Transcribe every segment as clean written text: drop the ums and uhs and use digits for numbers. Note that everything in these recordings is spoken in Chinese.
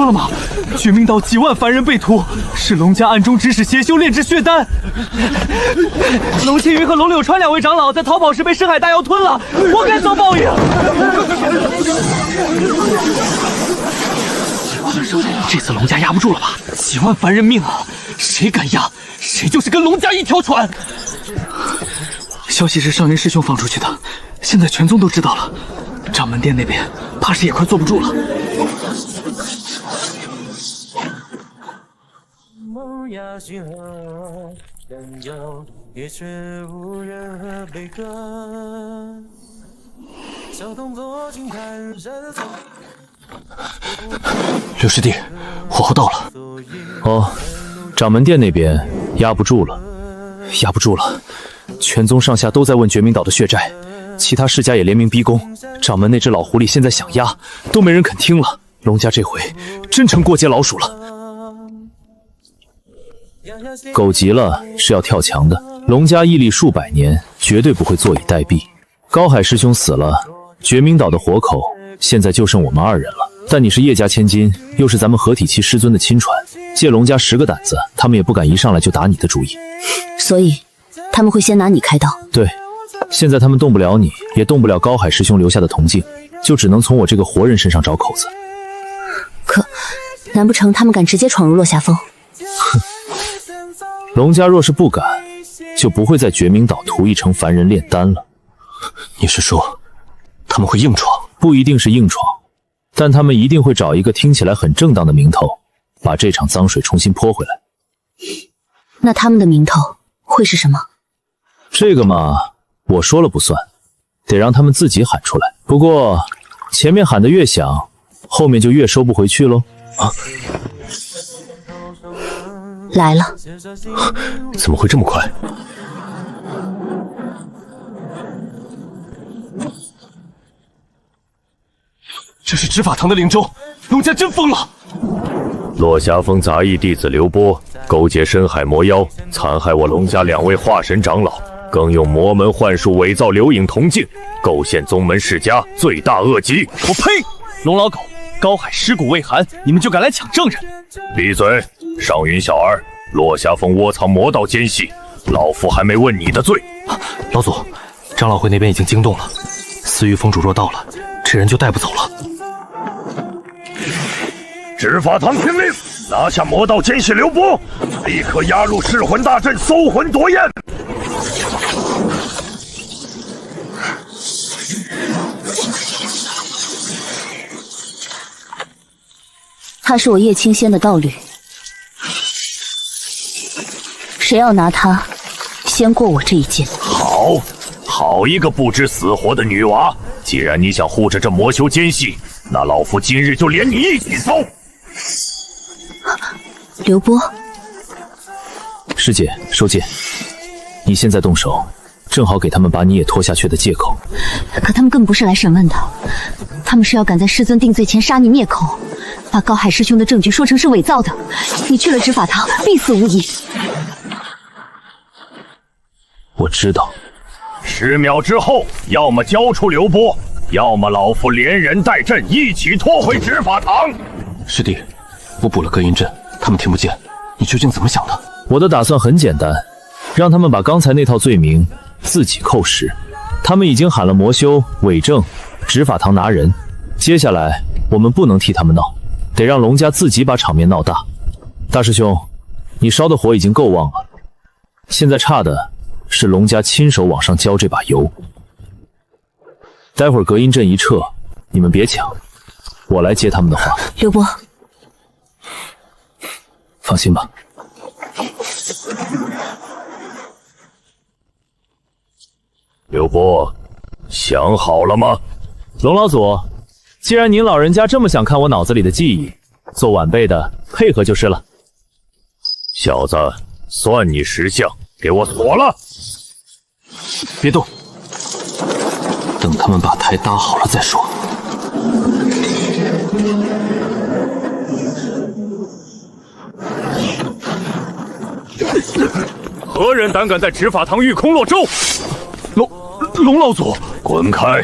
说了吗？绝命岛几万凡人被屠，是龙家暗中指使邪修炼制血丹。龙青云和龙柳川2位长老在逃跑时被深海大妖吞了，活该遭报应。这次龙家压不住了吧？几万凡人命啊，谁敢压，谁就是跟龙家一条船。消息是上元师兄放出去的，现在全宗都知道了。掌门殿那边怕是也快坐不住了。刘师弟，火候到了。哦，掌门殿那边压不住了，压不住了。全宗上下都在问绝明岛的血债，其他世家也联名逼宫。掌门那只老狐狸现在想压，都没人肯听了。龙家这回真成过街老鼠了。狗急了是要跳墙的，龙家屹立数百年，绝对不会坐以待毙。高海师兄死了，绝明岛的活口现在就剩我们2人了。但你是叶家千金，又是咱们合体期师尊的亲传，借龙家10个胆子，他们也不敢一上来就打你的主意。所以他们会先拿你开刀。对，现在他们动不了你，也动不了高海师兄留下的铜镜，就只能从我这个活人身上找口子。可难不成他们敢直接闯入落霞峰？哼，龙家若是不敢，就不会在绝明岛屠一城凡人炼丹了。你是说他们会硬闯？不一定是硬闯，但他们一定会找一个听起来很正当的名头，把这场脏水重新泼回来。那他们的名头会是什么？这个嘛，我说了不算，得让他们自己喊出来。不过前面喊得越响，后面就越收不回去喽。啊，来了。怎么会这么快？这是执法堂的灵州，龙家真疯了！落霞峰杂役弟子刘波勾结深海魔妖，残害我龙家2位化神长老，更用魔门幻术伪造流影铜镜，构陷宗门世家，罪大恶极！我呸！龙老狗，高海尸骨未寒，你们就敢来抢证人？闭嘴！上云小儿，落霞峰窝藏魔道奸细，老夫还没问你的罪。老祖，长老会那边已经惊动了，司玉峰主若到了，这人就带不走了。执法堂听令，拿下魔道奸细刘波，立刻押入噬魂大阵，搜魂夺焰。他是我叶清仙的道侣，谁要拿他，先过我这一剑。好一个不知死活的女娃！既然你想护着这魔修奸细，那老夫今日就连你一起搜。刘波，师姐收剑，你现在动手，正好给他们把你也拖下去的借口。可他们更不是来审问的，他们是要赶在师尊定罪前杀你灭口，把高海师兄的证据说成是伪造的。你去了执法堂，必死无疑。我知道。10秒之后，要么交出刘波，要么老夫连人带阵一起拖回执法堂。师弟，我补了隔音阵，他们听不见。你究竟怎么想的？我的打算很简单，让他们把刚才那套罪名自己扣实。他们已经喊了魔修、伪证、执法堂拿人，接下来我们不能替他们闹，得让龙家自己把场面闹大。大师兄，你烧的火已经够旺了，现在差的是龙家亲手往上浇这把油。待会儿隔音阵一撤，你们别抢，我来接他们的话。刘波，放心吧。刘波，想好了吗？龙老祖，既然您老人家这么想看我脑子里的记忆，做晚辈的配合就是了。小子，算你识相，给我锁了！别动，等他们把台搭好了再说。何人胆敢在执法堂御空落舟？龙老祖，滚开！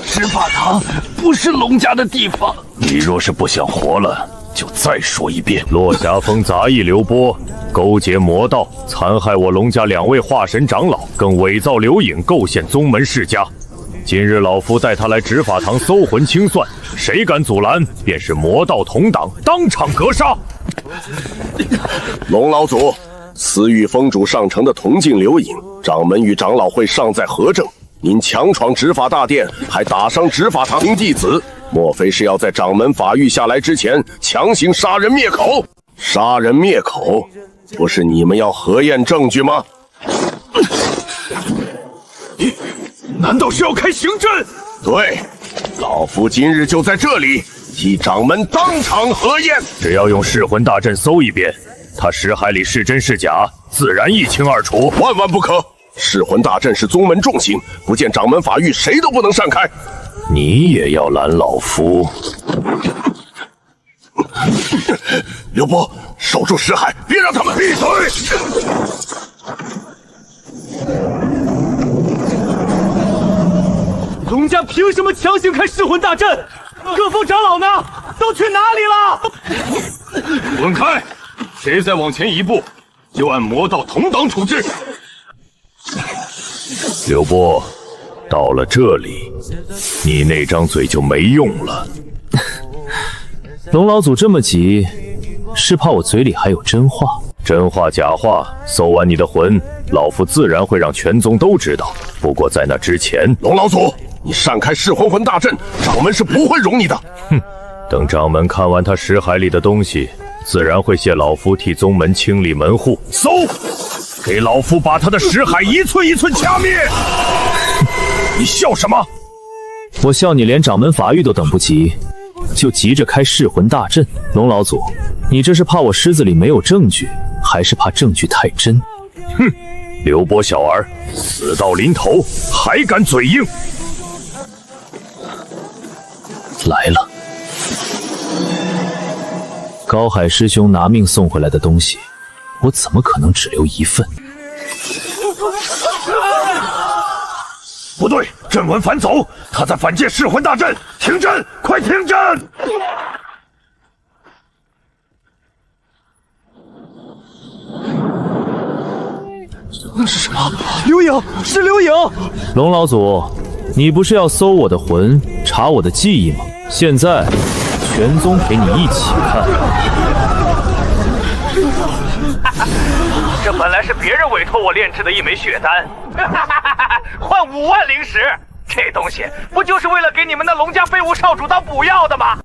执法堂不是龙家的地方。你若是不想活了，就再说一遍。落霞峰杂役刘波勾结魔道，残害我龙家2位化神长老，更伪造刘颖，构陷宗门世家。今日老夫带他来执法堂搜魂清算，谁敢阻拦，便是魔道同党，当场格杀。龙老祖，私域封主上城的铜镜刘颖，掌门与长老会尚在何证？您强闯执法大殿，还打伤执法堂弟子，莫非是要在掌门法谕下来之前强行杀人灭口？杀人灭口，不是你们要核验证据吗？难道是要开刑侦？对，老夫今日就在这里替掌门当场核验。只要用噬魂大阵搜一遍，他识海里是真是假，自然一清二楚。万万不可！噬魂大阵是宗门重刑，不见掌门法谕，谁都不能擅开。你也要拦老夫？刘波，守住识海，别让他们闭嘴！龙家凭什么强行开噬魂大阵？各峰长老呢？都去哪里了？滚开！谁再往前一步，就按魔道同党处置。刘波，到了这里，你那张嘴就没用了。龙老祖这么急，是怕我嘴里还有真话？真话假话，搜完你的魂，老夫自然会让全宗都知道。不过在那之前，龙老祖，你擅开噬魂大阵，掌门是不会容你的。哼，等掌门看完他识海里的东西，自然会谢老夫替宗门清理门户。搜，给老夫把他的识海一寸一寸掐灭！你笑什么？我笑你连掌门法谕都等不及，就急着开噬魂大阵。龙老祖，你这是怕我狮子里没有证据，还是怕证据太真？哼，刘波小儿，死到临头还敢嘴硬！来了。高海师兄拿命送回来的东西，我怎么可能只留一份？不对，阵文反走，他在反借噬魂大阵，停阵，快停阵！那是什么？刘颖，是刘颖！龙老祖，你不是要搜我的魂，查我的记忆吗？现在，全宗陪你一起看。这本来是别人委托我炼制的一枚血丹，换5万灵石，这东西不就是为了给你们的龙家废物少主当补药的吗？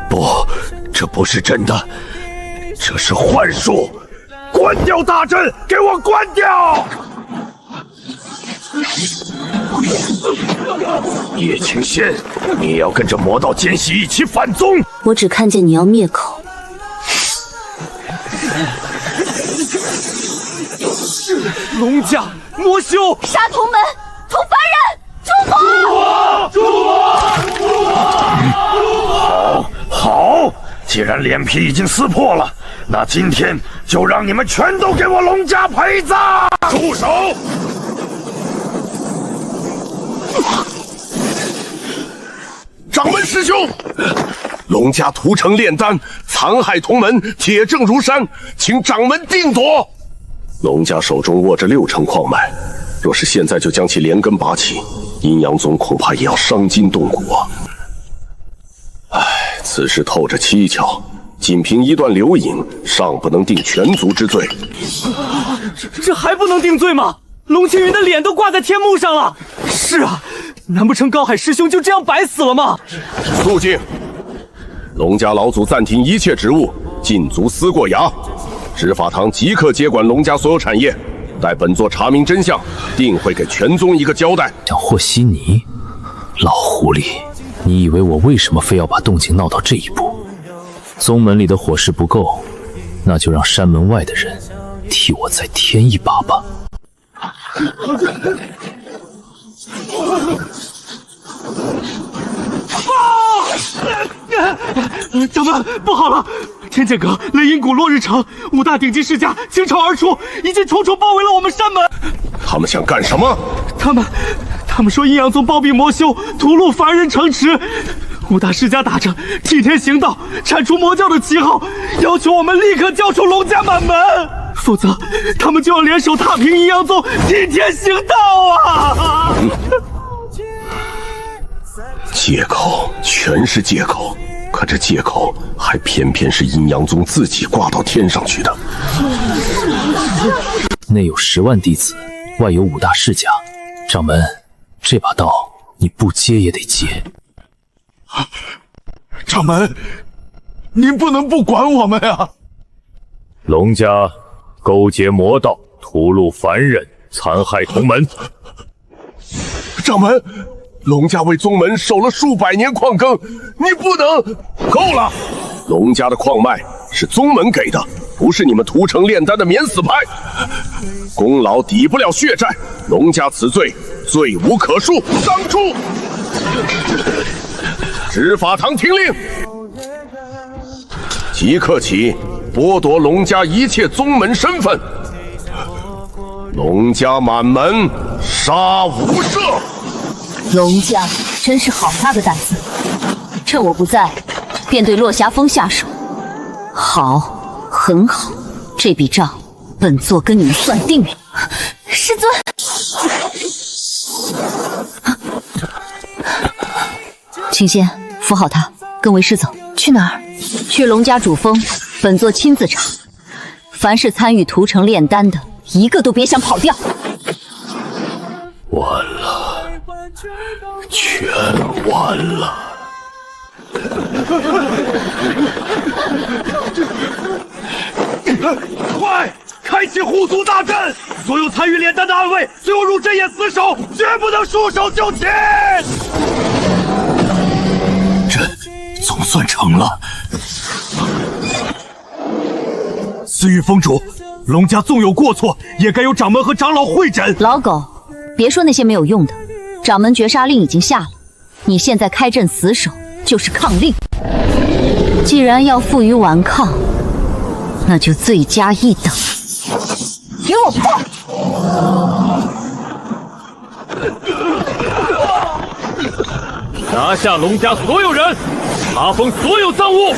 不，这不是真的，这是幻术！关掉大阵，给我关掉！叶清仙，你也要跟着魔道奸细一起反宗！我只看见你要灭口。龙家魔修，杀同门，屠凡人，诛魔！好，既然脸皮已经撕破了，那今天就让你们全都给我龙家陪葬！住手！掌门师兄，龙家屠城炼丹，残害同门，铁证如山，请掌门定夺。龙家手中握着6成矿脉，若是现在就将其连根拔起，阴阳宗恐怕也要伤筋动骨啊！唉，此事透着蹊跷，仅凭一段流影，尚不能定全族之罪。这还不能定罪吗？龙青云的脸都挂在天幕上了。是啊，难不成高海师兄就这样白死了吗？肃静！龙家老祖暂停一切职务，禁足思过衙。执法堂即刻接管龙家所有产业，待本座查明真相，定会给全宗一个交代。想和稀泥，老狐狸，你以为我为什么非要把动静闹到这一步？宗门里的火势不够，那就让山门外的人替我再添一把吧。掌门，不好了！天剑阁、雷音谷、落日城5大顶级世家倾巢而出，已经重重包围了我们山门。他们想干什么？他们他们说阴阳宗包庇魔修，屠戮凡人城池。五大世家打着替天行道、铲除魔教的旗号，要求我们立刻交出龙家满门，否则他们就要联手踏平阴阳宗，替天行道啊！借口全是借口，可这借口还偏偏是阴阳宗自己挂到天上去的。内有10万弟子，外有5大世家，掌门，这把刀你不接也得接。掌门，您不能不管我们呀！龙家勾结魔道，屠戮凡人，残害同门。掌门，龙家为宗门守了数百年矿耕，你不能……够了！龙家的矿脉是宗门给的，不是你们屠城炼丹的免死牌。功劳抵不了血债，龙家此罪罪无可恕，当诛！执法堂听令，即刻起剥夺龙家一切宗门身份，龙家满门杀无赦。龙家真是好大的胆子，趁我不在，便对落霞峰下手。好，很好，这笔账本座跟你们算定了。师尊，请先扶好他，跟为师走。去哪儿？去龙家主峰，本座亲自查。凡是参与屠城炼丹的，一个都别想跑掉。完了，全完了！快，开启护族大阵！所有参与炼丹的暗卫，随我入阵眼死守，绝不能束手就擒！总算成了。司玉峰主，龙家纵有过错，也该由掌门和长老会诊。老狗，别说那些没有用的，掌门绝杀令已经下了，你现在开阵死守就是抗令。既然要负隅顽抗，那就罪加一等。给我破！拿下龙家所有人，查封所有赃物。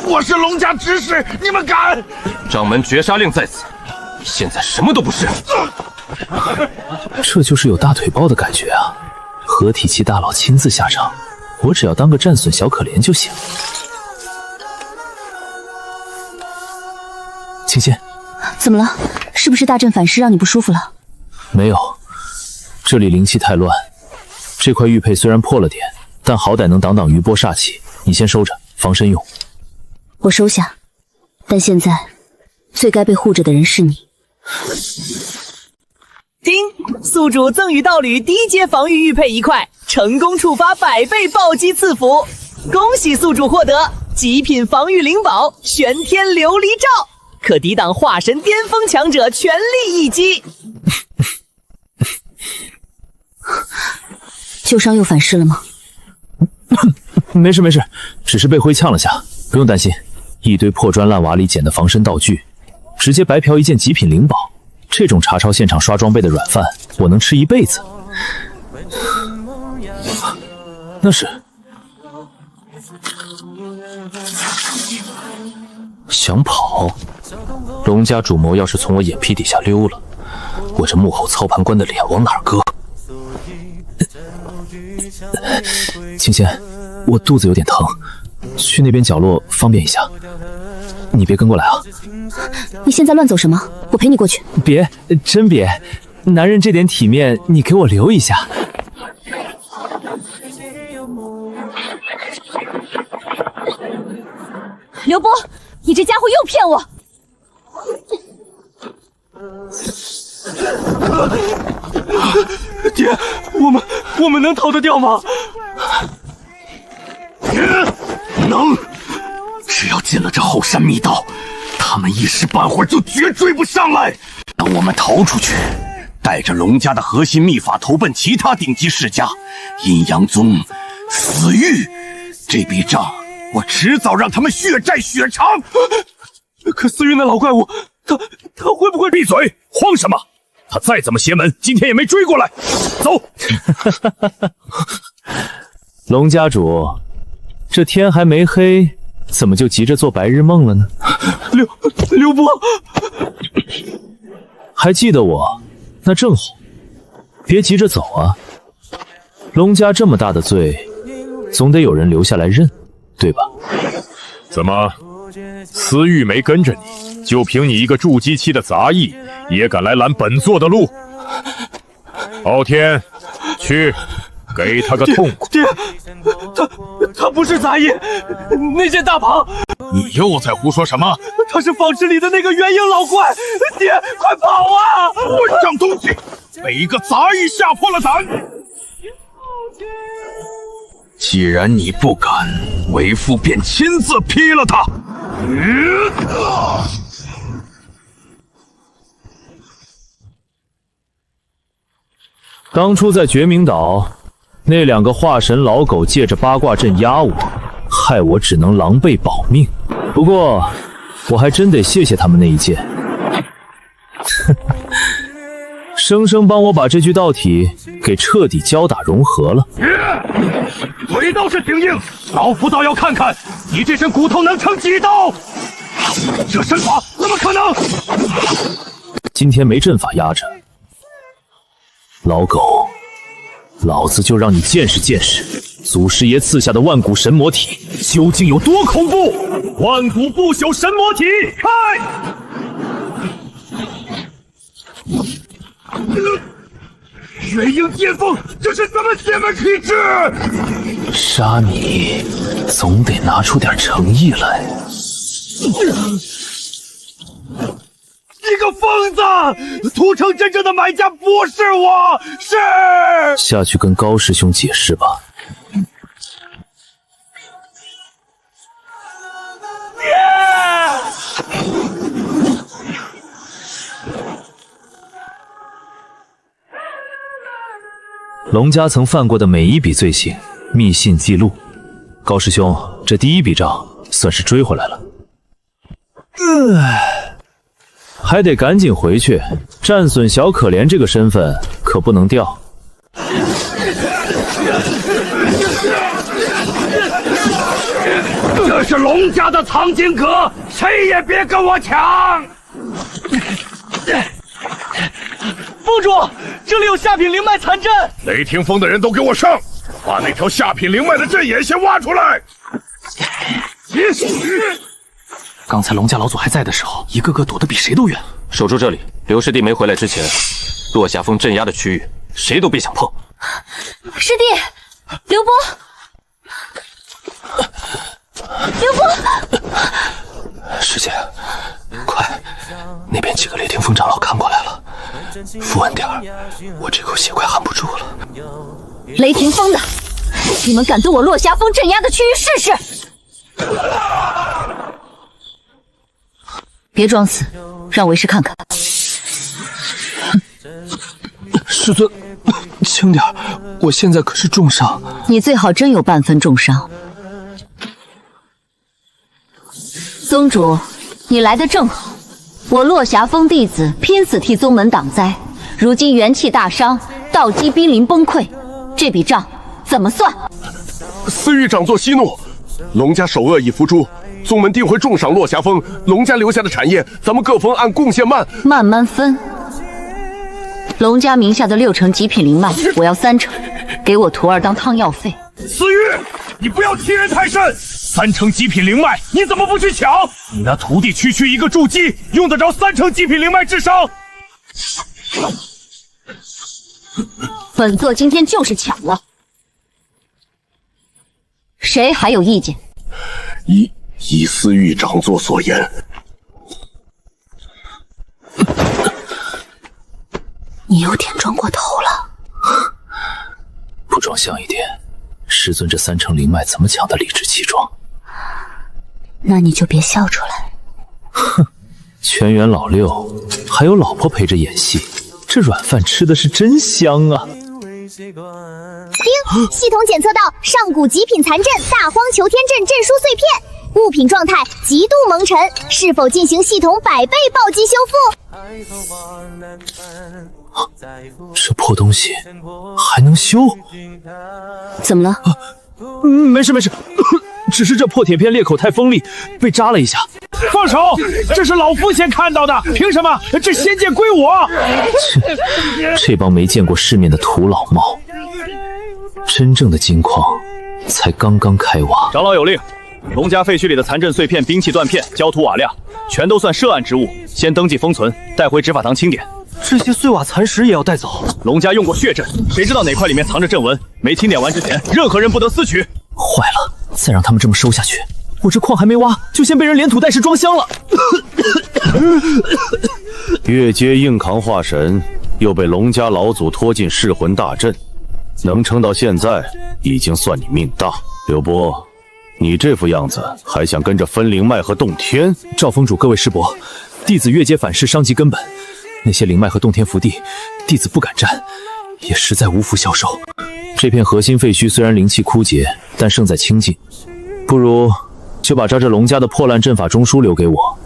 我是龙家执事，你们敢？掌门绝杀令在此，现在什么都不是。这就是有大腿抱的感觉啊！合体期大佬亲自下场，我只要当个战损小可怜就行。清仙，怎么了？是不是大阵反噬让你不舒服了？没有，这里灵气太乱，这块玉佩虽然破了点，但好歹能挡挡余波煞气。你先收着，防身用。我收下，但现在最该被护着的人是你。丁，宿主赠与道侣低阶防御玉佩1块，成功触发100倍暴击赐福。恭喜宿主获得极品防御灵宝玄天琉璃罩，可抵挡化神巅峰强者全力一击。旧伤又反噬了吗？没事没事，只是被灰呛了下，不用担心。一堆破砖烂瓦里捡的防身道具，直接白嫖一件极品灵宝。这种查抄现场刷装备的软饭，我能吃一辈子。那是想跑？龙家主谋要是从我眼皮底下溜了，我这幕后操盘官的脸往哪儿搁？清仙，我肚子有点疼，去那边角落方便一下。你别跟过来啊！你现在乱走什么？我陪你过去。别，真别，男人这点体面你给我留一下。刘波，你这家伙又骗我！爹，我们能逃得掉吗？能，只要进了这后山密道，他们一时半会儿就绝追不上来。等我们逃出去，带着龙家的核心秘法投奔其他顶级世家，阴阳宗死狱，这笔账我迟早让他们血债血偿。可思域那老怪物，他会不会闭嘴！慌什么？他再怎么邪门，今天也没追过来。走。龙家主，这天还没黑，怎么就急着做白日梦了呢？刘波，还记得我？那正好，别急着走啊。龙家这么大的罪，总得有人留下来认，对吧？怎么，司玉没跟着你，就凭你一个筑基期的杂役，也敢来拦本座的路？昊天，去，给他个痛快！爹，他不是杂役，那件大袍，你又在胡说什么？他是纺织里的那个元婴老怪！爹，快跑啊！混账东西，被一个杂役吓破了胆！既然你不敢，为父便亲自劈了他。当初在绝明岛，那2个化神老狗借着八卦阵压我，害我只能狼狈保命。不过，我还真得谢谢他们那一剑，生生帮我把这具道体给彻底交打融合了。腿倒是挺硬，老夫倒要看看你这身骨头能撑几刀。这身法怎么可能？今天没阵法压着，老狗，老子就让你见识见识祖师爷赐下的万古神魔体究竟有多恐怖！万古不朽神魔体，开！元婴巅峰，这是什么邪门体质？杀你，总得拿出点诚意来。你个疯子！屠城真正的买家不是我，是……下去跟高师兄解释吧。龙家曾犯过的每一笔罪行，密信记录。高师兄，这第一笔账算是追回来了。还得赶紧回去，战损小可怜这个身份可不能掉。这是龙家的藏经阁，谁也别跟我抢！封主，这里有下品灵脉残阵。雷霆峰的人都给我上，把那条下品灵脉的阵眼先挖出来。刚才龙家老祖还在的时候，一个个躲得比谁都远。守住这里，刘师弟没回来之前，落下风镇压的区域，谁都别想碰。师弟，刘波，刘波，师姐，快，那边几个雷霆峰长老看过来了，扶稳点儿，我这口气快含不住了。雷霆峰的，你们敢对我落霞峰镇压的区域试试？别装死，让为师看看。师尊，轻点，我现在可是重伤。你最好真有半分重伤。宗主，你来得正好，我落霞峰弟子拼死替宗门挡灾，如今元气大伤，道基濒临崩溃，这笔账怎么算？司狱长作息怒，龙家首恶已伏诛。宗门定会重赏落霞峰，龙家留下的产业，咱们各分按贡献慢慢分。龙家名下的6成极品灵脉，我要3成，给我徒儿当汤药费。思玉，你不要欺人太甚！3成极品灵脉，你怎么不去抢？你那徒弟区区一个筑基，用得着3成极品灵脉智商？本座今天就是抢了，谁还有意见？依司狱长作所言，你有点装过头了。不装像一点，师尊这3成灵脉怎么抢得理直气壮？那你就别笑出来。哼，全员老6，还有老婆陪着演戏，这软饭吃的是真香啊！丁，系统检测到上古极品残阵大荒求天阵阵书碎片，物品状态极度蒙尘，是否进行系统100倍暴击修复？这破东西还能修？怎么了？没事，只是这破铁片裂口太锋利，被扎了一下。放手！这是老夫先看到的，凭什么这仙剑归我？这帮没见过世面的土老帽，真正的金矿才刚刚开挖。长老有令，龙家废墟里的残阵碎片、兵器断片、焦土瓦料，全都算涉案之物，先登记封存，带回执法堂清点。这些碎瓦残石也要带走？龙家用过血阵，谁知道哪块里面藏着阵纹？没清点完之前，任何人不得私取。坏了，再让他们这么收下去，我这矿还没挖，就先被人连土带石装箱了。越阶硬扛化神，又被龙家老祖拖进噬魂大阵，能撑到现在，已经算你命大。刘波，你这副样子，还想跟着分灵脉和洞天？赵峰主，各位师伯，弟子越阶反噬，伤及根本。那些灵脉和洞天福地，弟子不敢沾，也实在无福消受。这片核心废墟虽然灵气枯竭，但胜在清净。不如就把这龙家的破烂阵法中枢留给我，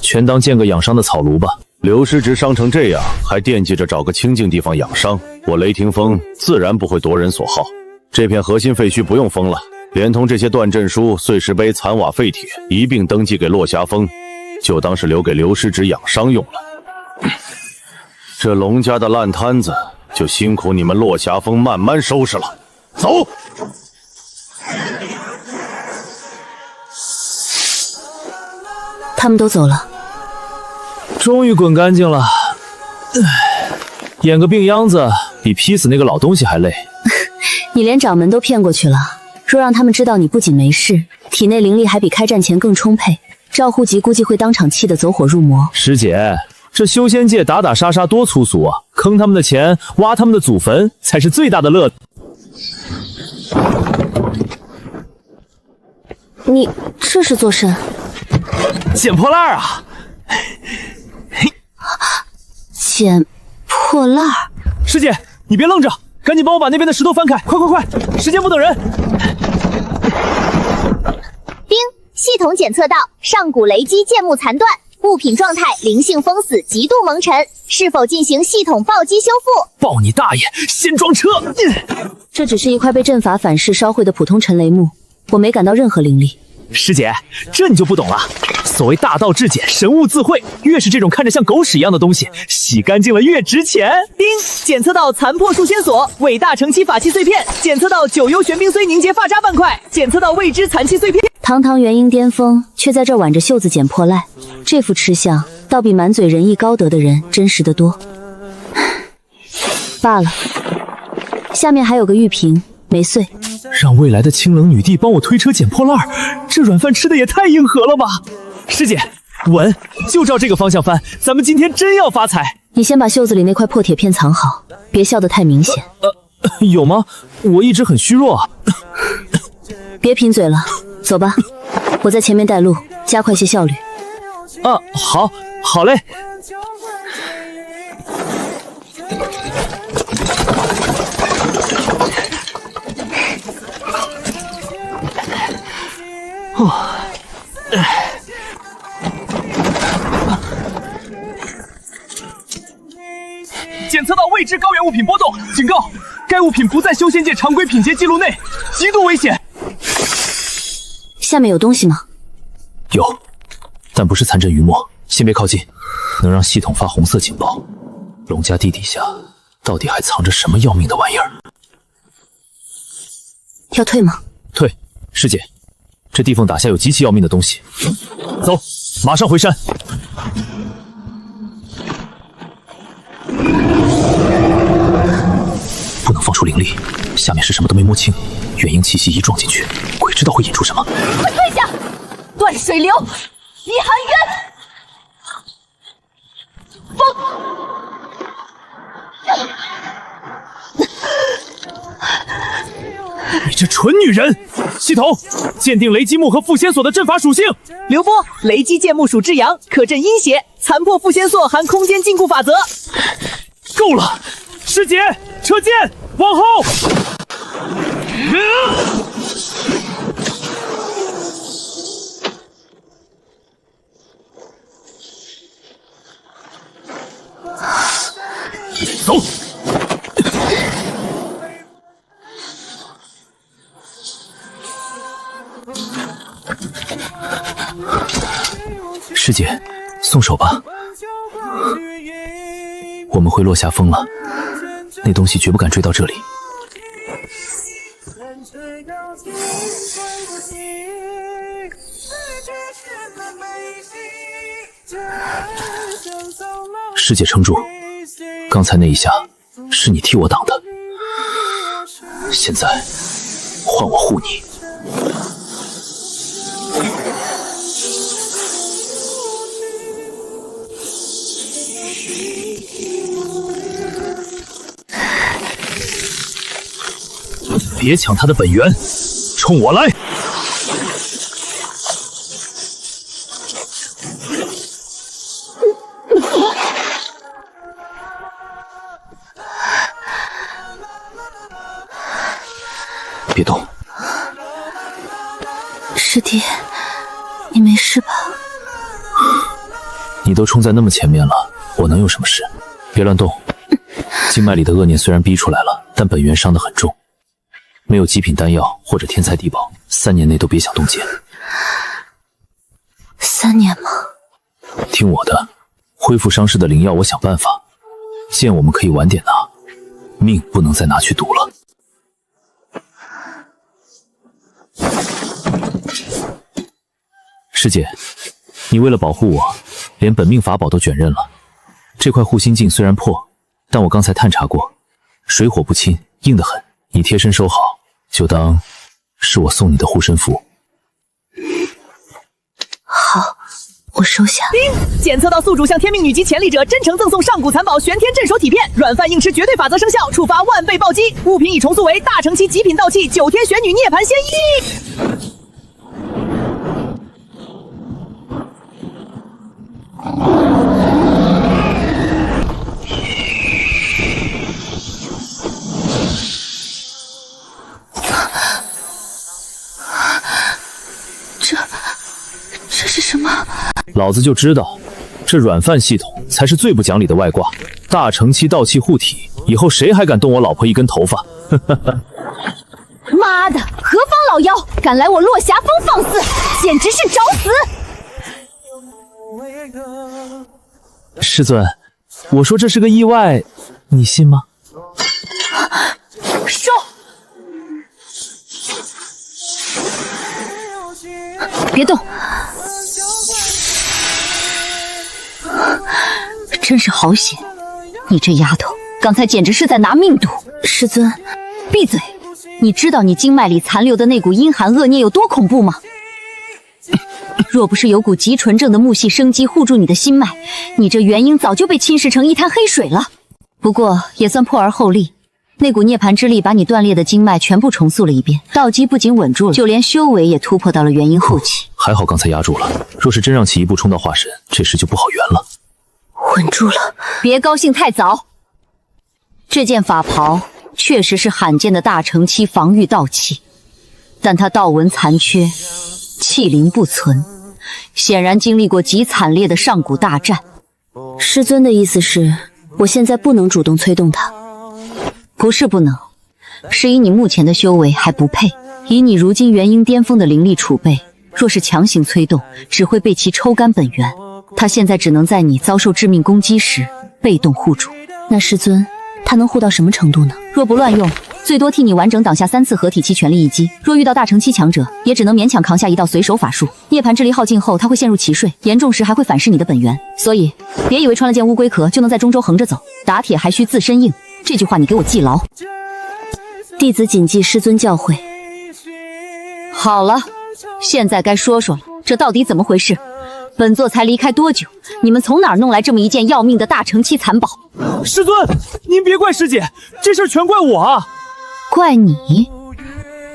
全当建个养伤的草庐吧。刘师侄伤成这样，还惦记着找个清静地方养伤，我雷霆峰自然不会夺人所好。这片核心废墟不用封了，连同这些断阵书、碎石碑、残瓦废铁一并登记给落霞峰，就当是留给刘师侄养伤用了。这龙家的烂摊子，就辛苦你们落霞峰慢慢收拾了。走。他们都走了，终于滚干净了。演个病秧子比劈死那个老东西还累。你连掌门都骗过去了，若让他们知道你不仅没事，体内灵力还比开战前更充沛，赵护吉估计会当场气得走火入魔。师姐，这修仙界打打杀杀多粗俗啊！坑他们的钱，挖他们的祖坟，才是最大的乐子。你这是做甚？捡破烂啊！捡破烂？师姐，你别愣着，赶紧帮我把那边的石头翻开！快！时间不等人。丁，系统检测到上古雷击剑木残断。物品状态灵性封死，极度蒙尘，是否进行系统暴击修复？抱你大爷！先装车！这只是一块被阵法反噬烧毁的普通陈雷木，我没感到任何灵力。师姐，这你就不懂了。所谓大道至简，神物自会，越是这种看着像狗屎一样的东西，洗干净了越值钱。丁，检测到残破树仙锁、伟大成器法器碎片，检测到九幽玄冰髓凝结发渣半块，检测到未知残器碎片。堂堂元婴巅峰，却在这挽着袖子捡破烂，这副吃相倒比满嘴仁义高德的人真实得多。罢了，下面还有个玉瓶没碎。让未来的清冷女帝帮我推车捡破烂，这软饭吃的也太硬核了吧！师姐，稳，就照这个方向翻，咱们今天真要发财。你先把袖子里那块破铁片藏好，别笑得太明显。有吗？我一直很虚弱啊。别贫嘴了，走吧，我在前面带路，加快些效率。啊，好嘞。检测到未知高原物品波动，警告：该物品不在修仙界常规品阶记录内，极度危险。下面有东西吗？有，但不是残阵余墨，先别靠近，能让系统发红色警报。龙家地底下到底还藏着什么要命的玩意儿？要退吗？退，师姐，这地缝打下有极其要命的东西。走，马上回山。不能放出灵力，下面是什么都没摸清，元婴气息一撞进去，鬼知道会引出什么。快退下！断水流，离寒渊。风。你这蠢女人！系统鉴定雷击木和副仙索的阵法属性。刘波，雷击剑木属至阳，可镇阴邪。残破副仙索含空间禁锢法则。够了，师姐，车剑往后。走。师姐，松手吧，我们会落下风了，那东西绝不敢追到这里。师姐撑住，刚才那一下是你替我挡的，现在换我护你。别抢他的本源，冲我来！别动。师弟，你没事吧？你都冲在那么前面了，我能有什么事？别乱动。经脉里的恶念虽然逼出来了，但本源伤得很重。没有极品丹药或者天材地宝，3年内都别想动剑。3年吗？听我的，恢复伤势的灵药我想办法。剑我们可以晚点拿，命不能再拿去赌了。师姐，你为了保护我，连本命法宝都卷刃了。这块护心镜虽然破，但我刚才探查过，水火不侵，硬得很。你贴身收好，就当是我送你的护身符。好，我收下。检测到宿主向天命女级潜力者真诚赠送上古残宝玄天镇守体片，软饭硬吃绝对法则生效，触发万倍暴击。物品已重塑为大成期极品道器9天玄女涅槃仙衣。这是什么？老子就知道，这软饭系统才是最不讲理的外挂。大成期道器护体，以后谁还敢动我老婆一根头发？妈的，何方老妖，敢来我落霞峰放肆，简直是找死！师尊，我说这是个意外，你信吗？收！别动！真是好险！你这丫头，刚才简直是在拿命赌。师尊，闭嘴！你知道你经脉里残留的那股阴寒恶念有多恐怖吗？若不是有股极纯正的木系生机护住你的心脉，你这元婴早就被侵蚀成一滩黑水了。不过也算破而后立，那股涅槃之力把你断裂的经脉全部重塑了一遍，道基不仅稳住了，就连修为也突破到了元婴后期。还好刚才压住了，若是真让其一步冲到化神，这事就不好圆了。稳住了，别高兴太早。这件法袍确实是罕见的大成期防御道器，但它道纹残缺，气灵不存，显然经历过极惨烈的上古大战。师尊的意思是，我现在不能主动催动它？不是不能，是以你目前的修为还不配。以你如今元婴巅峰的灵力储备，若是强行催动，只会被其抽干本源。他现在只能在你遭受致命攻击时被动护住。那师尊，他能护到什么程度呢？若不乱用，最多替你完整挡下3次合体期全力一击。若遇到大成期强者，也只能勉强扛下一道随手法术。涅槃之力耗尽后，他会陷入奇睡，严重时还会反噬你的本源。所以，别以为穿了件乌龟壳就能在中州横着走，打铁还需自身硬。这句话你给我记牢。弟子谨记师尊教诲。好了，现在该说说了，这到底怎么回事？本座才离开多久，你们从哪儿弄来这么一件要命的大成期残宝？师尊，您别怪师姐，这事儿全怪我啊！怪你？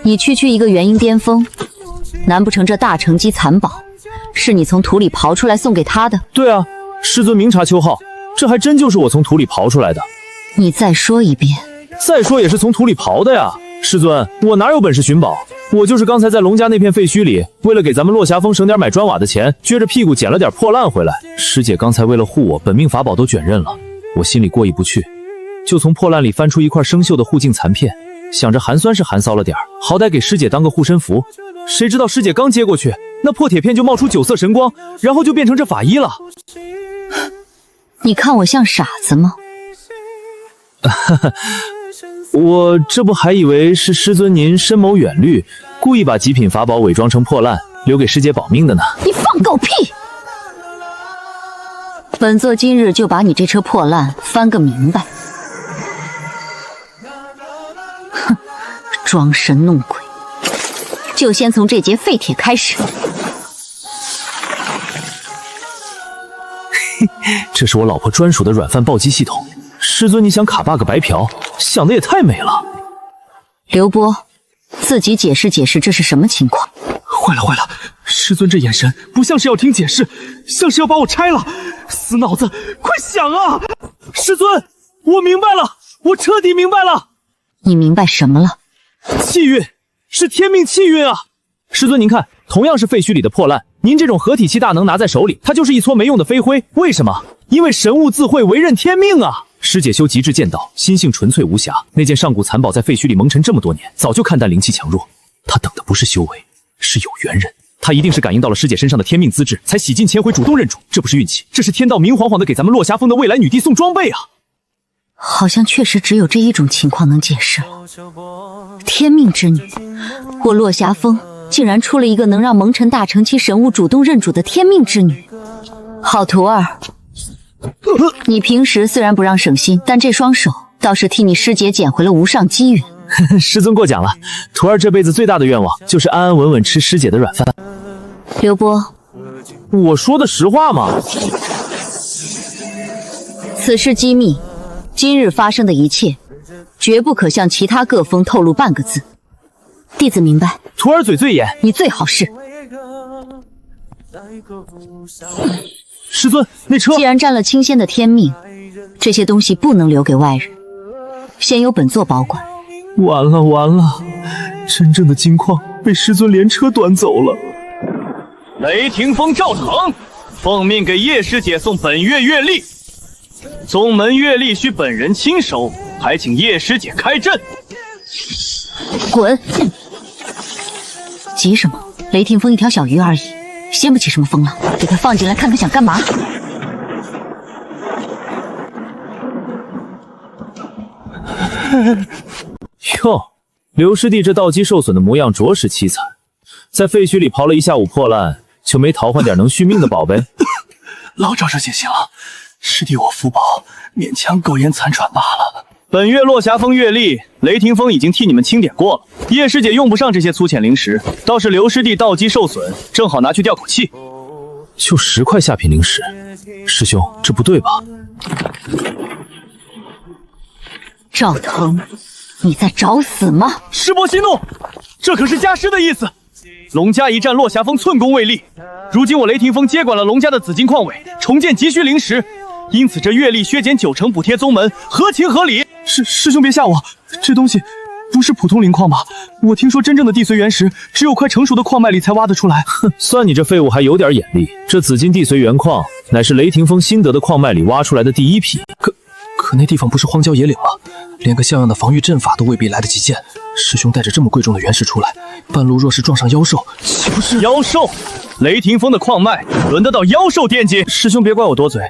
你区一个元婴巅峰，难不成这大成期残宝是你从土里刨出来送给他的？对啊，师尊明察秋毫，这还真就是我从土里刨出来的。你再说一遍。再说也是从土里刨的呀。师尊，我哪有本事寻宝？我就是刚才在龙家那片废墟里，为了给咱们落霞峰省点买砖瓦的钱，撅着屁股捡了点破烂回来。师姐刚才为了护我，本命法宝都卷刃了，我心里过意不去，就从破烂里翻出一块生锈的护镜残片，想着寒酸是寒骚了点儿，好歹给师姐当个护身符。谁知道师姐刚接过去，那破铁片就冒出9色神光，然后就变成这法衣了。你看我像傻子吗？我这不还以为是师尊您深谋远虑，故意把极品法宝伪装成破烂，留给师姐保命的呢。你放狗屁！本座今日就把你这车破烂翻个明白。哼，装神弄鬼，就先从这节废铁开始。这是我老婆专属的软饭暴击系统，师尊你想卡 bug 白嫖，想的也太美了。刘波，自己解释解释这是什么情况？坏了坏了，师尊这眼神不像是要听解释，像是要把我拆了。死脑子，快想啊！师尊，我明白了，我彻底明白了。你明白什么了？气运，是天命气运啊！师尊您看，同样是废墟里的破烂，您这种合体期大能拿在手里，它就是一撮没用的飞灰。为什么？因为神物自会为任天命啊！师姐修极致剑道，心性纯粹无瑕。那件上古残宝在废墟里蒙尘这么多年，早就看淡灵气强弱。她等的不是修为，是有缘人。她一定是感应到了师姐身上的天命资质，才洗尽铅灰主动认主。这不是运气，这是天道明晃晃的给咱们落霞峰的未来女帝送装备啊！好像确实只有这一种情况能解释了。天命之女，我落霞峰竟然出了一个能让蒙尘大成期神物主动认主的天命之女。好徒儿，你平时虽然不让省心，但这双手倒是替你师姐捡回了无上机缘。师尊过奖了，徒儿这辈子最大的愿望就是安安稳稳吃师姐的软饭。刘波，我说的实话嘛。此事机密，今日发生的一切，绝不可向其他各峰透露半个字。弟子明白。徒儿嘴最严，你最好是。师尊，那车既然占了清仙的天命，这些东西不能留给外人，先由本座保管。完了完了，真正的金矿被师尊连车端走了。雷霆锋赵腾，奉命给叶师姐送本月月历，宗门月历需本人亲手，还请叶师姐开阵。滚！急什么？雷霆锋一条小鱼而已，掀不起什么风浪。给他放进来看看想干嘛。哟，刘师弟这道基受损的模样着实凄惨，在废墟里刨了一下午破烂，就没淘换点能续命的宝贝？老赵这些行，师弟我福薄，勉强苟延残喘罢了。本月落霞峰月历，雷霆锋已经替你们清点过了。叶师姐用不上这些粗浅灵石，倒是刘师弟道基受损，正好拿去吊口气。就10块下品灵石，师兄这不对吧？赵腾，你在找死吗？师伯息怒，这可是家师的意思。龙家一战落霞峰寸功未立，如今我雷霆锋接管了龙家的紫金矿尾，重建急需灵石，因此这月历削减90%补贴宗门，合情合理。师兄别吓我，这东西不是普通灵矿吧？我听说真正的地髓原石只有快成熟的矿脉里才挖得出来。哼，算你这废物还有点眼力。这紫金地髓原矿乃是雷霆锋新得的矿脉里挖出来的第一批。可那地方不是荒郊野岭吗？连个像样的防御阵法都未必来得及建。师兄带着这么贵重的原石出来，半路若是撞上妖兽，岂不是……妖兽？雷霆锋的矿脉轮得到妖兽惦记？师兄别怪我多嘴，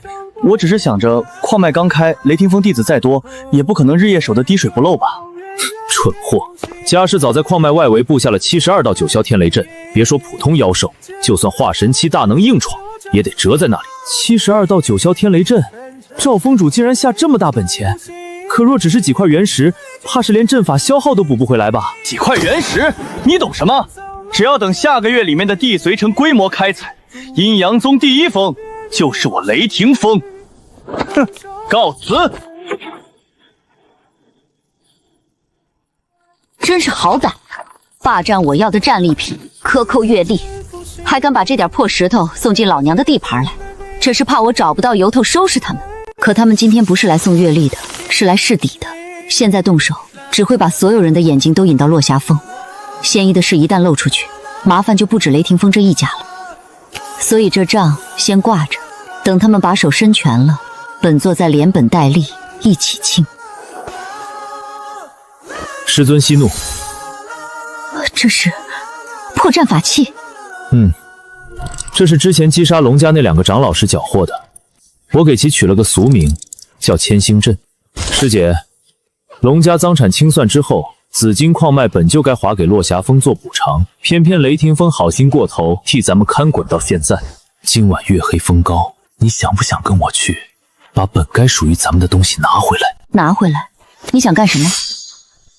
我只是想着矿脉刚开，雷霆锋弟子再多，也不可能日夜守得滴水不漏吧。蠢货！家师早在矿脉外围布下了72道9霄天雷阵，别说普通妖兽，就算化神期大能硬闯，也得折在那里。72道9霄天雷阵，赵峰主竟然下这么大本钱，可若只是几块原石，怕是连阵法消耗都补不回来吧？几块原石，你懂什么？只要等下个月里面的地髓城规模开采，阴阳宗第一峰就是我雷霆锋。哼，告辞。真是好胆，霸占我要的战利品，克扣月历，还敢把这点破石头送进老娘的地盘来，这是怕我找不到由头收拾他们。可他们今天不是来送月历的，是来试底的。现在动手，只会把所有人的眼睛都引到落霞峰。嫌疑的事一旦露出去，麻烦就不止雷霆锋这一家了。所以这账先挂着，等他们把手伸全了，本座再连本带利一起清。师尊息怒。这是破绽法器。这是之前击杀龙家那2个长老时缴获的，我给其取了个俗名，叫千星阵。师姐，龙家赃产清算之后，紫金矿脉本就该划给落霞峰做补偿，偏偏雷霆峰好心过头，替咱们看管到现在。今晚月黑风高，你想不想跟我去，把本该属于咱们的东西拿回来？拿回来？你想干什么？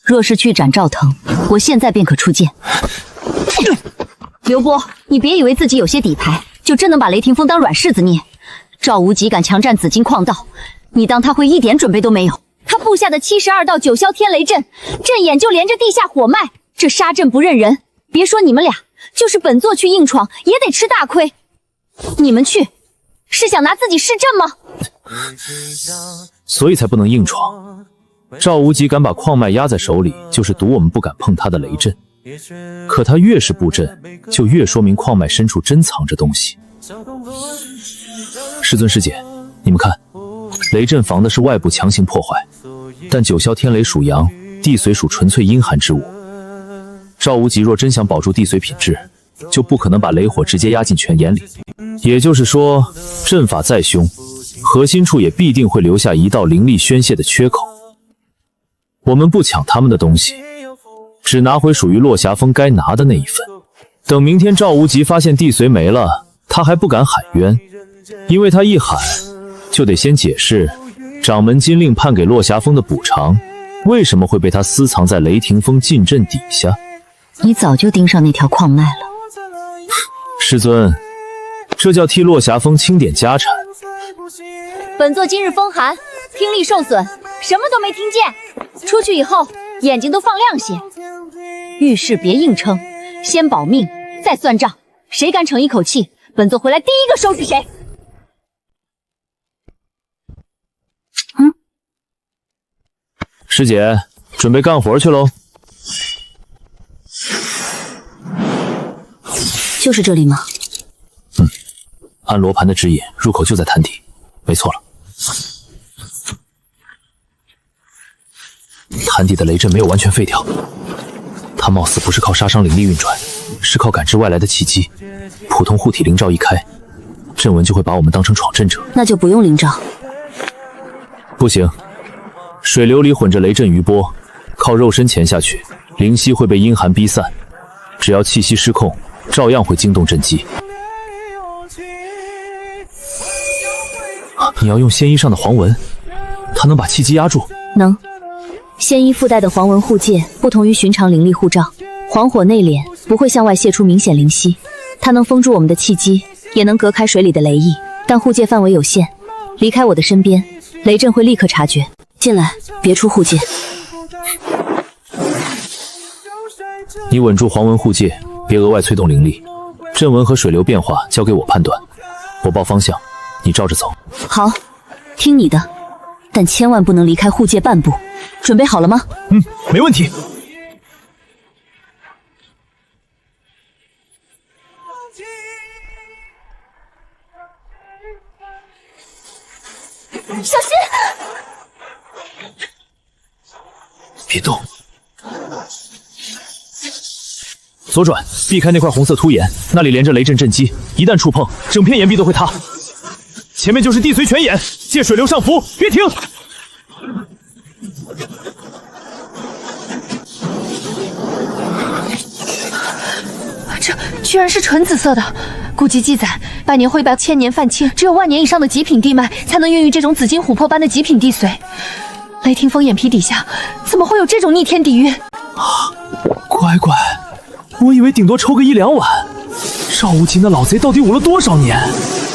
若是去斩赵腾，我现在便可出剑。刘波，你别以为自己有些底牌，就真能把雷霆峰当软柿子捏。赵无极敢强占紫金矿道，你当他会一点准备都没有？他布下的72道9霄天雷阵，阵眼就连着地下火脉，这杀阵不认人。别说你们俩，就是本座去硬闯，也得吃大亏。你们去，是想拿自己试阵吗？所以才不能硬闯。赵无极敢把矿脉压在手里，就是赌我们不敢碰他的雷阵。可他越是布阵，就越说明矿脉深处珍藏着东西。师尊师姐，你们看，雷阵防的是外部强行破坏，但9霄天雷属阳，地髓属纯粹阴寒之物。赵无极若真想保住地髓品质，就不可能把雷火直接压进泉眼里。也就是说，阵法再凶，核心处也必定会留下一道灵力宣泄的缺口。我们不抢他们的东西，只拿回属于落霞峰该拿的那一份。等明天赵无极发现地髓没了，他还不敢喊冤，因为他一喊就得先解释掌门金令判给落霞峰的补偿为什么会被他私藏在雷霆峰禁阵底下。你早就盯上那条矿脉了。师尊，这叫替落霞峰清点家产。本座今日风寒，听力受损，什么都没听见。出去以后眼睛都放亮些，遇事别硬撑，先保命再算账。谁敢逞一口气，本座回来第一个收拾谁。师姐，准备干活去喽。就是这里吗？按罗盘的指引，入口就在潭底，没错了。潭底的雷阵没有完全废掉，它貌似不是靠杀伤灵力运转，是靠感知外来的契机。普通护体灵罩一开，阵纹就会把我们当成闯阵者。那就不用灵罩。不行，水流里混着雷阵余波，靠肉身潜下去，灵息会被阴寒逼散，只要气息失控，照样会惊动阵基。你要用仙衣上的黄纹，它能把气机压住？能。仙衣附带的黄纹护戒不同于寻常灵力护罩，黄火内敛，不会向外泄出明显灵息。它能封住我们的气机，也能隔开水里的雷意，但护戒范围有限，离开我的身边，雷阵会立刻察觉。进来，别出护戒。你稳住黄纹护戒，别额外催动灵力，阵纹和水流变化交给我判断，我报方向，你照着走。好，听你的，但千万不能离开护戒半步。准备好了吗？没问题。小心！别动。左转，避开那块红色凸岩，那里连着雷阵阵基，一旦触碰，整片岩壁都会塌。前面就是地髓泉眼，借水流上浮，别停！这居然是纯紫色的。古籍记载，百年灰白，千年泛青，只有万年以上的极品地脉才能孕育这种紫金琥珀般的极品地髓。雷霆峰眼皮底下怎么会有这种逆天底蕴？乖乖，我以为顶多抽个1、2碗。赵无极那老贼到底捂了多少年？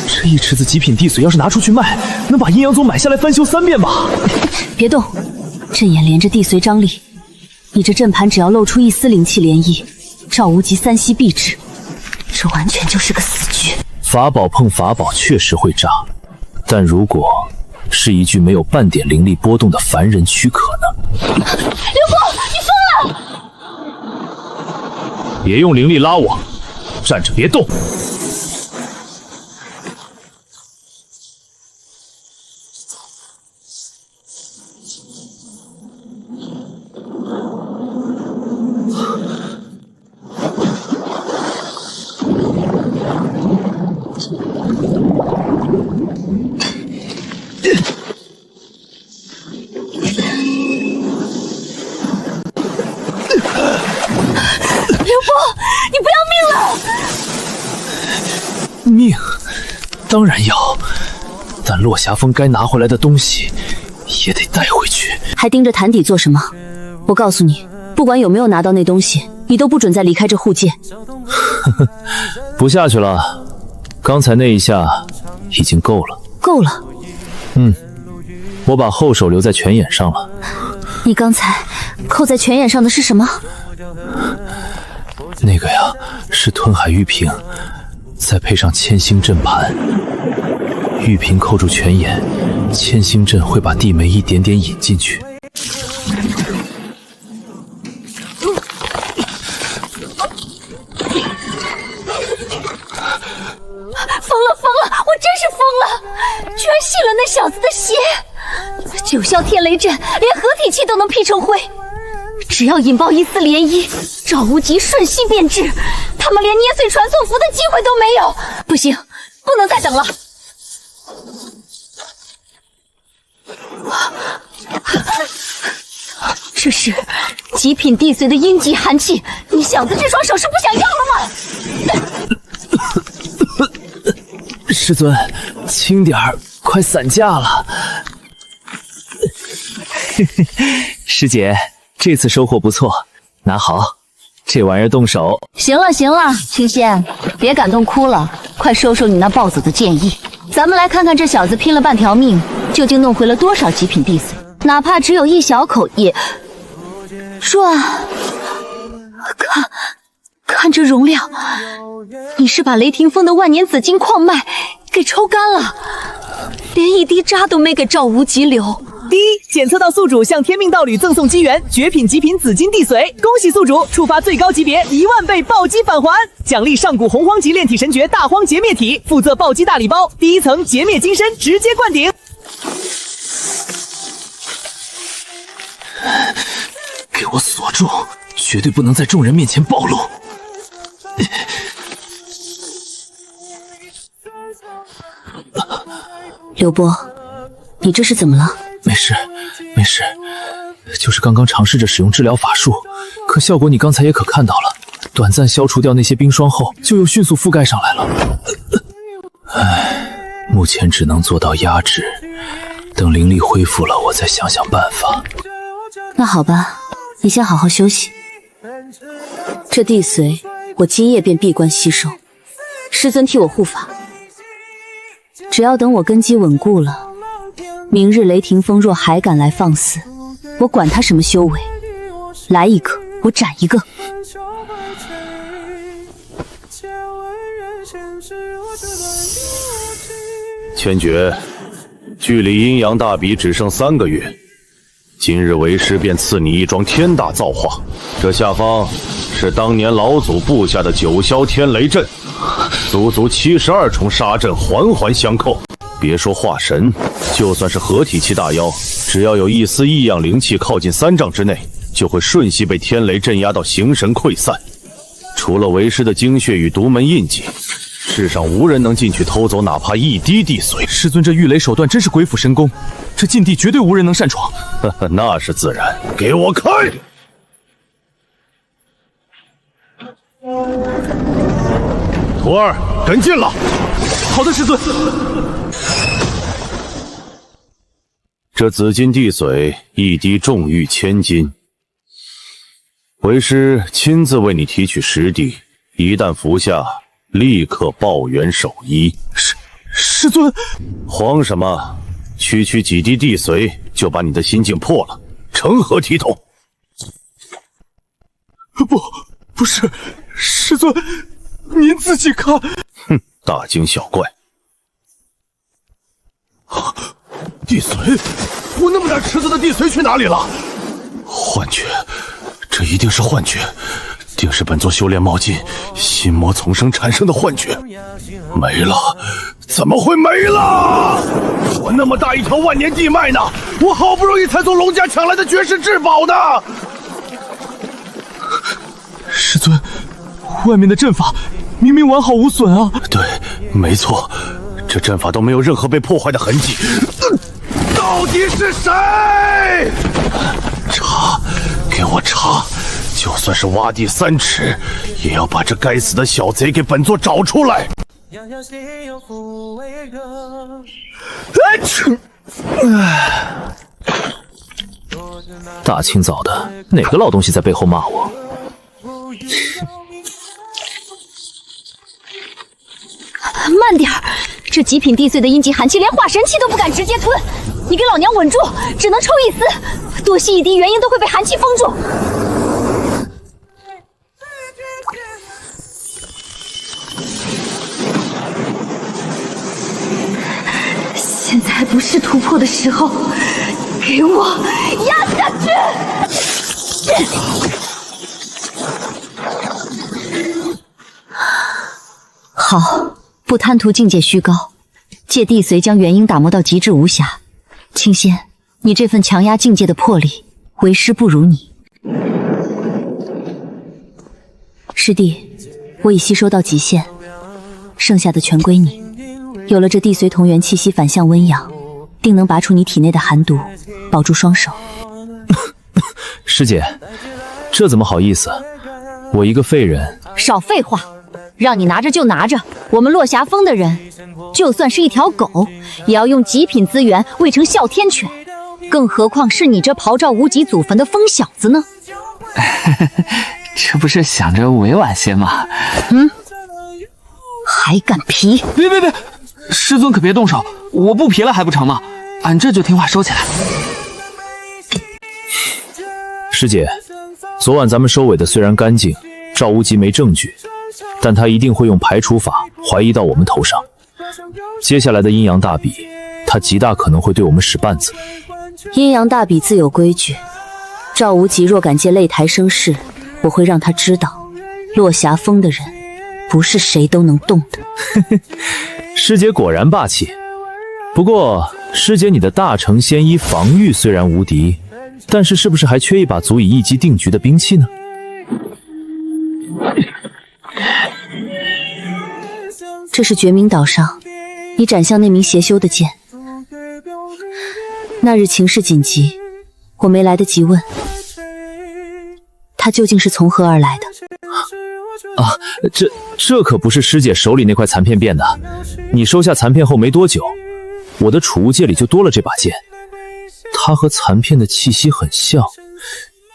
这一池子极品地髓要是拿出去卖，能把阴阳宗买下来翻修3遍吧？别动，阵眼连着地髓张力，你这阵盘只要露出一丝灵气涟漪，赵无极3息必至。这完全就是个死局。法宝碰法宝确实会炸，但如果是一具没有半点灵力波动的凡人躯壳呢？刘波，你疯了！别用灵力拉我，站着别动。当然要，但落霞峰该拿回来的东西也得带回去。还盯着坛底做什么？我告诉你，不管有没有拿到那东西，你都不准再离开这护界。不下去了，刚才那一下已经够了。够了。我把后手留在拳眼上了。你刚才扣在拳眼上的是什么？那个呀，是吞海玉瓶，再配上千星阵盘。玉瓶扣住拳眼，千星阵会把地梅一点点引进去。疯了！我真是疯了！居然信了那小子的邪！九霄天雷阵连合体器都能劈成灰，只要引爆一丝涟漪，赵无极瞬息变质，他们连捏碎传送符的机会都没有。不行，不能再等了！这是极品地髓的阴极寒气，你小子这双手是不想要了吗？师尊，轻点儿，快散架了。师姐，这次收获不错，拿好，这玩意儿动手。行了，青仙，别感动哭了，快收收你那暴走的剑意。咱们来看看这小子拼了半条命，究竟弄回了多少极品地髓，哪怕只有一小口也赚。看这容量，你是把雷霆峰的万年紫金矿脉给抽干了，连一滴渣都没给赵无极留。第一，检测到宿主向天命道侣赠送机缘绝品极品紫金地髓，恭喜宿主触发最高级别10000倍暴击返还，奖励上古洪荒级炼体神诀大荒劫灭体，附赠暴击大礼包，第一层劫灭金身直接灌顶。给我锁住，绝对不能在众人面前暴露。刘波，你这是怎么了？没事，就是刚刚尝试着使用治疗法术，可效果你刚才也可看到了，短暂消除掉那些冰霜后，就又迅速覆盖上来了。目前只能做到压制，等灵力恢复了，我再想想办法。那好吧，你先好好休息。这地髓我今夜便闭关吸收，师尊替我护法。只要等我根基稳固了，明日雷霆峰若还敢来放肆，我管他什么修为，来一个我斩一个。千珏，距离阴阳大比只剩3个月，今日为师便赐你一桩天大造化。这下方是当年老祖布下的九霄天雷阵，足足72重杀阵环环相扣。别说化神，就算是合体期大妖，只要有一丝异样灵气靠近3丈之内，就会瞬息被天雷镇压到形神溃散。除了为师的精血与独门印记，世上无人能进去偷走哪怕一滴地髓。师尊这御雷手段真是鬼斧神工，这禁地绝对无人能擅闯。那是自然。给我开！徒儿，跟进了。好的，师尊。这紫金地髓一滴重逾1000斤，为师亲自为你提取10滴，一旦服下，立刻爆元守一。师尊，慌什么？区几滴地髓就把你的心境破了，成何体统？不是，师尊，您自己看。哼，大惊小怪。地髓，我那么大池子的地髓去哪里了？幻觉，这一定是幻觉，定是本座修炼冒进，心魔丛生产生的幻觉。没了，怎么会没了？我那么大一条万年地脉呢，我好不容易才从龙家抢来的绝世至宝呢。师尊，外面的阵法明明完好无损啊！对，没错，这阵法都没有任何被破坏的痕迹。到底是谁？查，给我查！就算是挖地3尺，也要把这该死的小贼给本座找出来！大清早的，哪个老东西在背后骂我？慢点儿，这极品地碎的阴极寒气，连化神气都不敢直接吞。你给老娘稳住，只能抽一丝，多吸一滴元婴都会被寒气封住。现在还不是突破的时候，给我压下去！好，不贪图境界虚高，借地髓将元婴打磨到极致无瑕。清仙，你这份强压境界的魄力，为师不如你。师弟，我已吸收到极限，剩下的全归你。有了这地髓同源气息反向温养，定能拔出你体内的寒毒，保住双手。师姐，这怎么好意思？我一个废人。少废话，让你拿着就拿着。我们落霞峰的人，就算是一条狗，也要用极品资源喂成哮天犬，更何况是你这炮照无极祖坟的疯小子呢？这不是想着委婉些吗？还敢皮？别！师尊可别动手，我不皮了还不成吗？俺这就听话收起来。师姐，昨晚咱们收尾的虽然干净，赵无极没证据，但他一定会用排除法怀疑到我们头上。接下来的阴阳大比，他极大可能会对我们使绊子。阴阳大比自有规矩，赵无极若敢借擂台生事，我会让他知道，落霞峰的人不是谁都能动的。师姐果然霸气。不过，师姐你的大成仙衣防御虽然无敌，但是是不是还缺一把足以一击定局的兵器呢？这是绝冥岛上你斩向那名邪修的剑。那日情势紧急，我没来得及问，他究竟是从何而来的？啊，这可不是师姐手里那块残片变的。你收下残片后没多久，我的储物戒里就多了这把剑。它和残片的气息很像，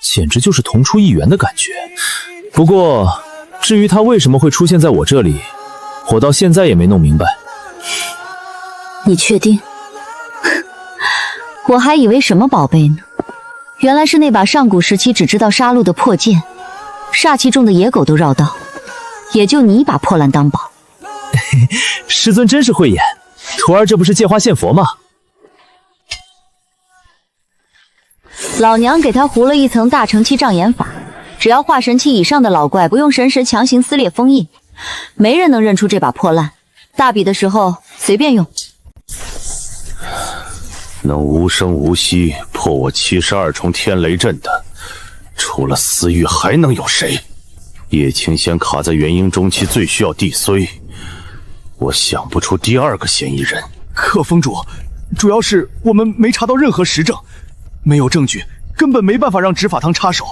简直就是同出一源的感觉。不过，至于它为什么会出现在我这里，我到现在也没弄明白。你确定？我还以为什么宝贝呢，原来是那把上古时期只知道杀戮的破剑，煞气重的野狗都绕道，也就你一把破烂当宝。师尊真是慧眼，徒儿这不是借花献佛吗？老娘给他糊了一层大成期障眼法，只要化神期以上的老怪不用神识强行撕裂封印，没人能认出这把破烂。大比的时候随便用。能无声无息破我72重天雷阵的，除了思域还能有谁？叶青仙卡在元婴中期最需要地髓，我想不出第二个嫌疑人。可峰主，主要是我们没查到任何实证，没有证据，根本没办法让执法堂插手。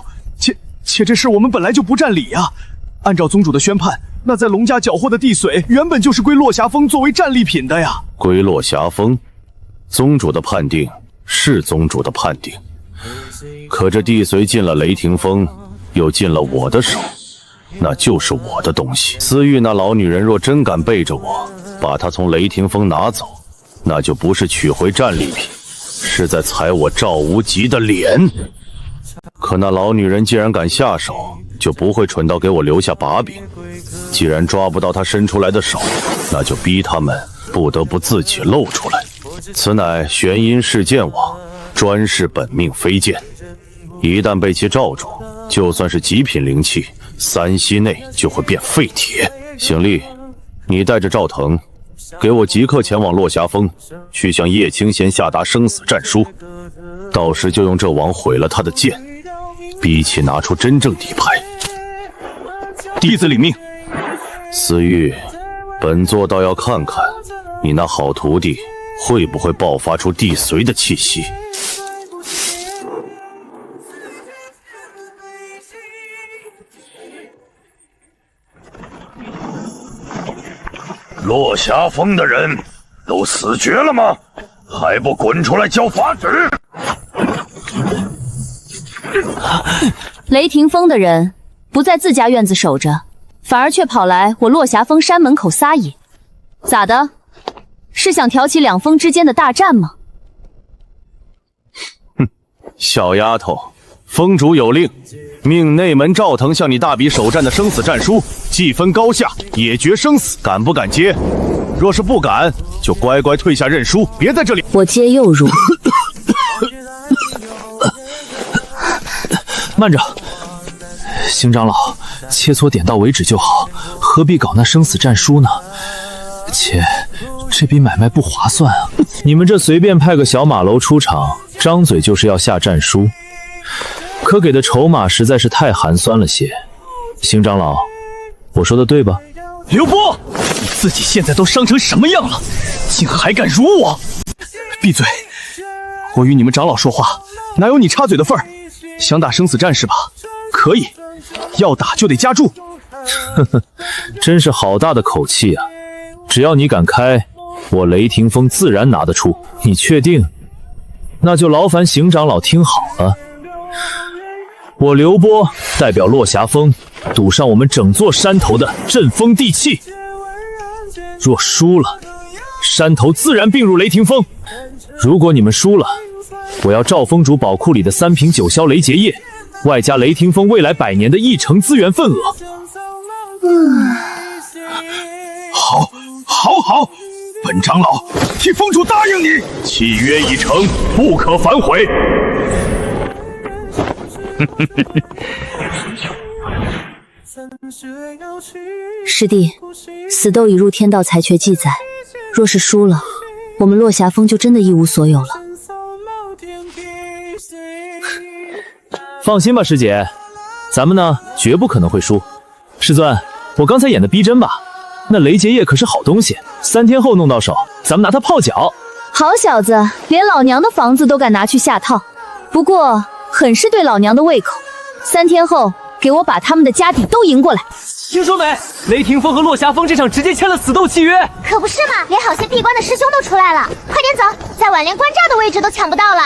且这事我们本来就不占理呀。按照宗主的宣判，那在龙家缴获的地髓原本就是归落霞峰作为战利品的呀。归落霞峰，宗主的判定是宗主的判定，可这地髓进了雷霆峰，又进了我的手，那就是我的东西。思域那老女人若真敢背着我，把她从雷霆峰拿走，那就不是取回战利品，是在踩我赵无极的脸。可那老女人既然敢下手，就不会蠢到给我留下把柄。既然抓不到她伸出来的手，那就逼他们不得不自己露出来。此乃玄阴世剑网，专是本命飞剑，一旦被其罩住，就算是极品灵气，3息内就会变废铁。醒力，你带着赵腾，给我即刻前往落霞峰，去向叶清贤下达生死战书。到时就用这网毁了他的剑，逼其拿出真正底牌。弟子领命。思域，本座倒要看看你那好徒弟会不会爆发出地髓的气息。落霞峰的人都死绝了吗？还不滚出来交法旨！雷霆峰的人不在自家院子守着，反而却跑来我落霞峰山门口撒野，咋的？是想挑起两峰之间的大战吗？哼，小丫头，峰主有令，命内门赵腾向你大比首战的生死战书，既分高下，也决生死，敢不敢接？若是不敢，就乖乖退下认输，别在这里。我接又如？慢着，邢长老，切磋点到为止就好，何必搞那生死战书呢？且这笔买卖不划算啊！你们这随便派个小马楼出场，张嘴就是要下战书，可给的筹码实在是太寒酸了些。邢长老，我说的对吧？刘波，你自己现在都伤成什么样了，竟还敢辱我！闭嘴！我与你们长老说话，哪有你插嘴的份儿？想打生死战是吧？可以，要打就得加注。呵呵，真是好大的口气啊！只要你敢开，我雷霆峰自然拿得出。你确定？那就劳烦邢长老听好了。我刘波代表落霞峰，赌上我们整座山头的镇风地气。若输了，山头自然并入雷霆峰。如果你们输了，我要赵峰主宝库里的3瓶9霄雷结液，外加雷霆峰未来100年的1成资源份额。好，本长老替峰主答应你，契约已成，不可反悔。师弟，死斗已入天道裁决记载，若是输了，我们落霞峰就真的一无所有了。放心吧，师姐，咱们呢绝不可能会输。师尊，我刚才演的逼真吧？那雷结液可是好东西，3天后弄到手，咱们拿它泡脚。好小子，连老娘的房子都敢拿去下套，不过很是对老娘的胃口。3天后，给我把他们的家底都迎过来。听说没？雷霆峰和落霞峰这场直接签了死斗契约。可不是嘛，连好些闭关的师兄都出来了，快点走，在挽联关照的位置都抢不到了。